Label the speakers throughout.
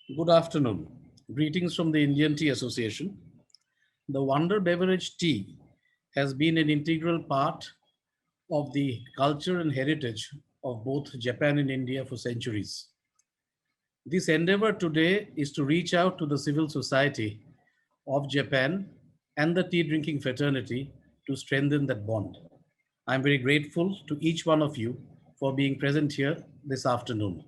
Speaker 1: Good afternoon. Greetings from the Indian Tea Association. The Wonder Beverage tea has been an integral part of the culture and heritage of both Japan and India for centuries. This endeavor today is to reach out to the civil society of Japan and the tea drinking fraternity to strengthen that bond. I'm very grateful to each one of you for being present here this afternoon.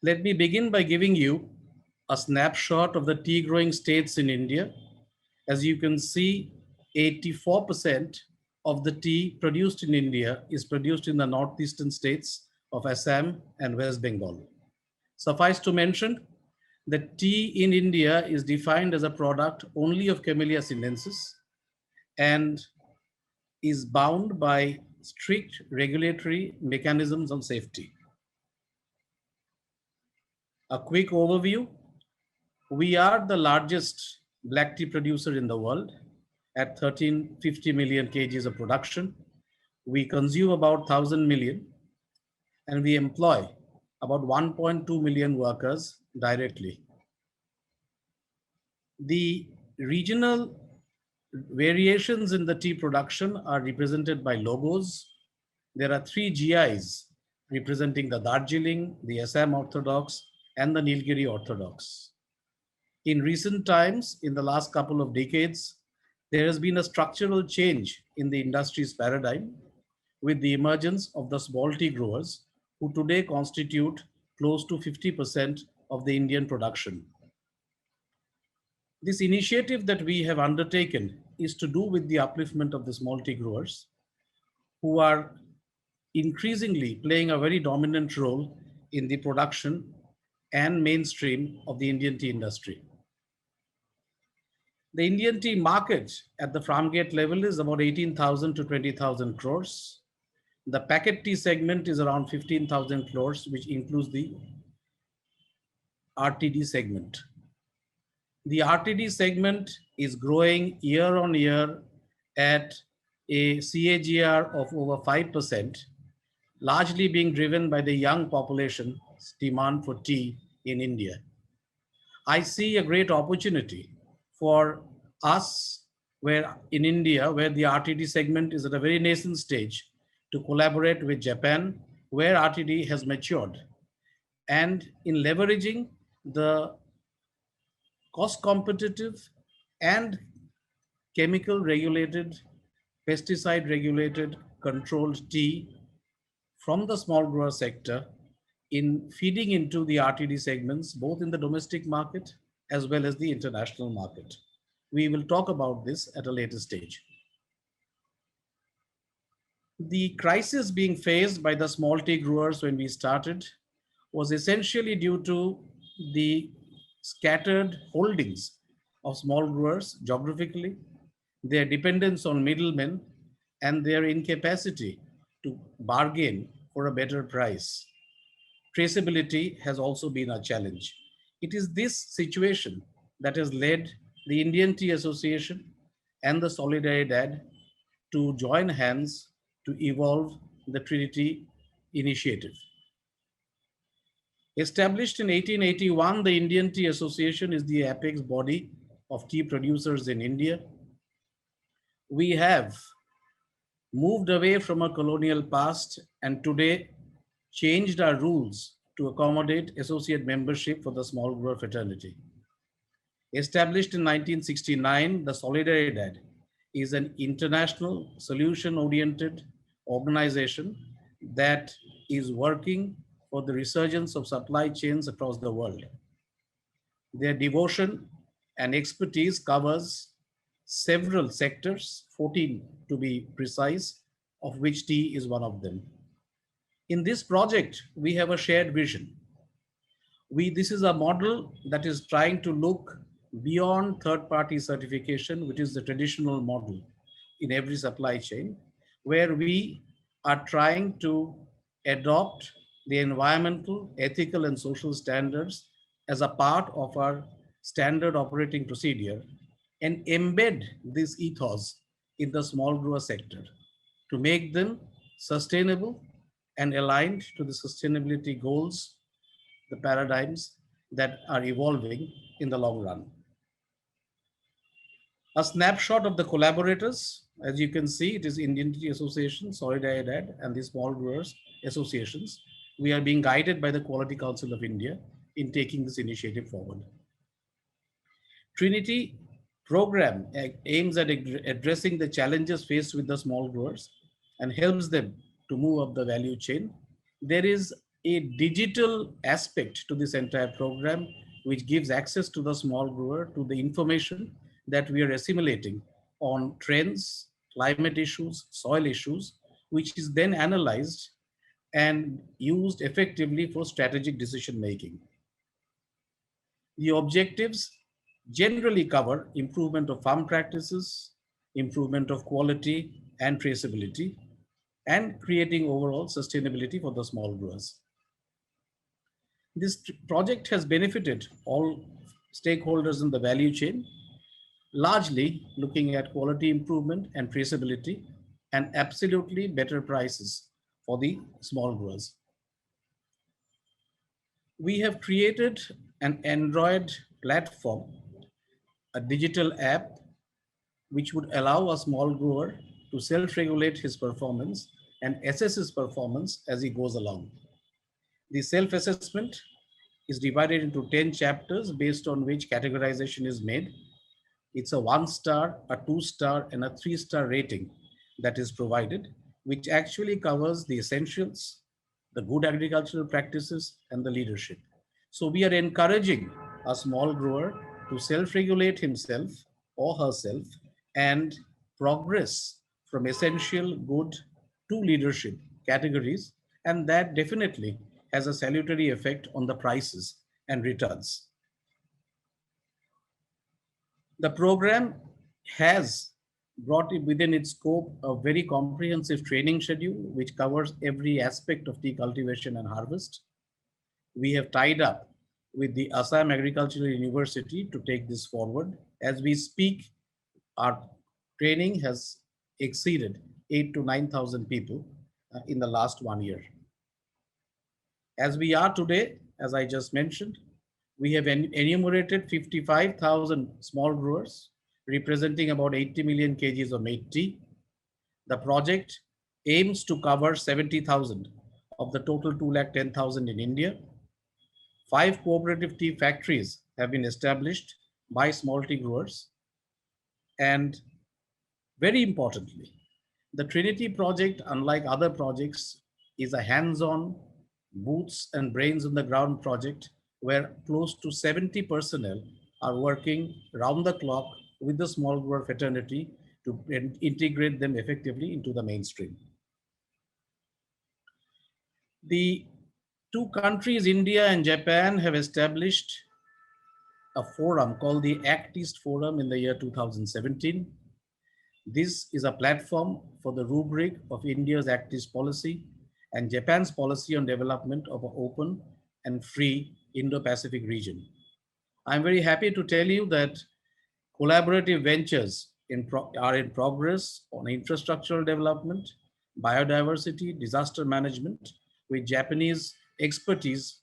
Speaker 1: Let me begin by giving you a snapshot of the tea growing states in India. As you can see, 84% of the tea produced in India is produced in the northeastern states of Assam and West Bengal. Suffice to mention that tea in India is defined as a product only of Camellia sinensis and is bound by strict regulatory mechanisms on safety. A quick overview. We are the largest black tea producer in the world at 1350 million kgs of production. We consume about 1,000 million and we employ about 1.2 million workers directly. The regional variations in the tea production are represented by logos. There are 3 GIs representing the Darjeeling, the Assam Orthodox, and the Nilgiri Orthodox. In recent times, in the last couple of decades, there has been a structural change in the industry's paradigm with the emergence of the small tea growers, who today constitute close to 50% of the Indian production. This initiative that we have undertaken is to do with the upliftment of the small tea growers, who are increasingly playing a very dominant role in the production and mainstream of the Indian tea industry. The Indian tea market at the farm gate level is about 18,000 to 20,000 crores. The packet tea segment is around 15,000 crores, which includes the RTD segment. The RTD segment is growing year on year at a CAGR of over 5%, largely being driven by the young population's demand for tea in India. I see a great opportunity for us where in India, where the RTD segment is at a very nascent stage, to collaborate with Japan, where RTD has matured, and in leveraging the cost competitive and chemical regulated, pesticide regulated, controlled tea from the small grower sector in feeding into the RTD segments, both in the domestic market as well as the international market. We will talk about this at a later stage. The crisis being faced by the small tea growers when we started was essentially due to the scattered holdings of small growers geographically, their dependence on middlemen, and their incapacity to bargain for a better price. Traceability has also been a challenge. It is this situation that has led the Indian Tea Association and the Solidaridad to join hands to evolve the Trinity Initiative. Established in 1881, the Indian Tea Association is the apex body of tea producers in India. We have moved away from a colonial past and today changed our rules to accommodate associate membership for the small grower fraternity. Established in 1969, the Solidaridad is an international solution-oriented organization that is working for the resurgence of supply chains across the world. Their devotion and expertise covers several sectors, 14 to be precise, of which tea is one of them. In this project, we have a shared vision. This is a model that is trying to look beyond third-party certification, which is the traditional model in every supply chain, where we are trying to adopt the environmental, ethical, and social standards as a part of our standard operating procedure and embed this ethos in the small grower sector to make them sustainable and aligned to the sustainability goals the paradigms that are evolving in the long run. A snapshot of the collaborators. As you can see, it is Indian Tea Association, Solidaridad, and the Small Growers Associations. We are being guided by the Quality Council of India in taking this initiative forward. Trinity program aims at addressing the challenges faced with the small growers and helps them to move up the value chain. There is a digital aspect to this entire program, which gives access to the small grower to the information that we are assimilating on trends, climate issues, soil issues, which is then analyzed and used effectively for strategic decision making. The objectives generally cover improvement of farm practices, improvement of quality and traceability, and creating overall sustainability for the small growers. This project has benefited all stakeholders in the value chain, largely looking at quality improvement and traceability and absolutely better prices for the small growers. We have created an Android platform, a digital app, which would allow a small grower to self-regulate his performance and assess his performance as he goes along. The self-assessment is divided into 10 chapters based on which categorization is made. It's a 1-star, a 2-star, and a 3-star rating that is provided, which actually covers the essentials, the good agricultural practices, and the leadership. So we are encouraging a small grower to self-regulate himself or herself and progress from essential, good to leadership categories. And that definitely has a salutary effect on the prices and returns. The program has brought within its scope a very comprehensive training schedule, which covers every aspect of tea cultivation and harvest. We have tied up with the Assam Agricultural University to take this forward. As we speak, our training has exceeded 8,000 to 9,000 people in the last 1 year. As we are today, as I just mentioned, we have enumerated 55,000 small growers, representing about 80 million kgs of made tea. The project aims to cover 70,000 of the total 210,000 in India. 5 cooperative tea factories have been established by small tea growers. And very importantly, the Trinity project, unlike other projects, is a hands-on, boots and brains on the ground project where close to 70 personnel are working round the clock with the small grower fraternity to integrate them effectively into the mainstream. The 2 countries, India and Japan, have established a forum called the Act East Forum in the year 2017. This is a platform for the rubric of India's Act East policy and Japan's policy on development of an open and free Indo-Pacific region. I'm very happy to tell you that collaborative ventures are in progress on infrastructural development, biodiversity, disaster management, with Japanese expertise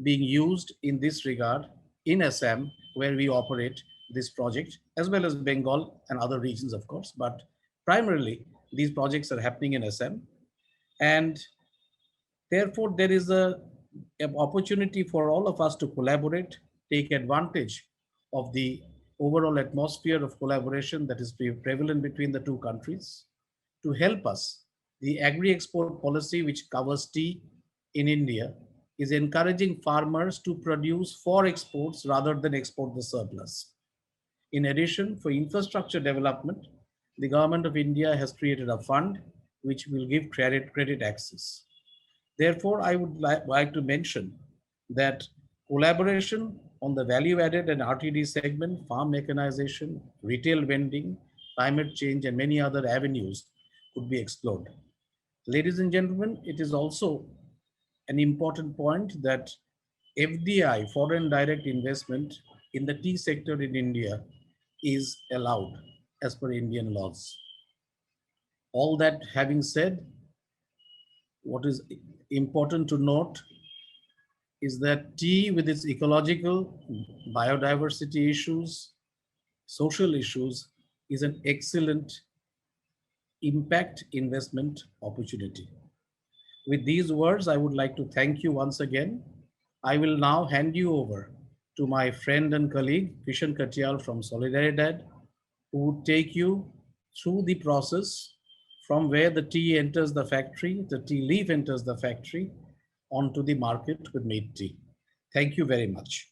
Speaker 1: being used in this regard in Assam, where we operate this project, as well as Bengal and other regions, of course. But primarily, these projects are happening in Assam. And therefore, there is an opportunity for all of us to collaborate, take advantage of the overall atmosphere of collaboration that is prevalent between the 2 countries to help us. The agri-export policy, which covers tea in India, is encouraging farmers to produce for exports rather than export the surplus. In addition, for infrastructure development, the government of India has created a fund which will give credit access. Therefore, I would like to mention that collaboration on the value added and RTD segment, farm mechanization, retail vending, climate change, and many other avenues could be explored. Ladies and gentlemen, it is also an important point that FDI, foreign direct investment, in the tea sector in India is allowed as per Indian laws. All that having said, what is important to note is that tea, with its ecological, biodiversity issues, social issues, is an excellent impact investment opportunity. With these words, I would like to thank you once again. I will now hand you over to my friend and colleague, Kishan Katyal from Solidaridad, who would take you through the process from where the tea enters the factory, the tea leaf enters the factory, onto the market with made tea. Thank you very much.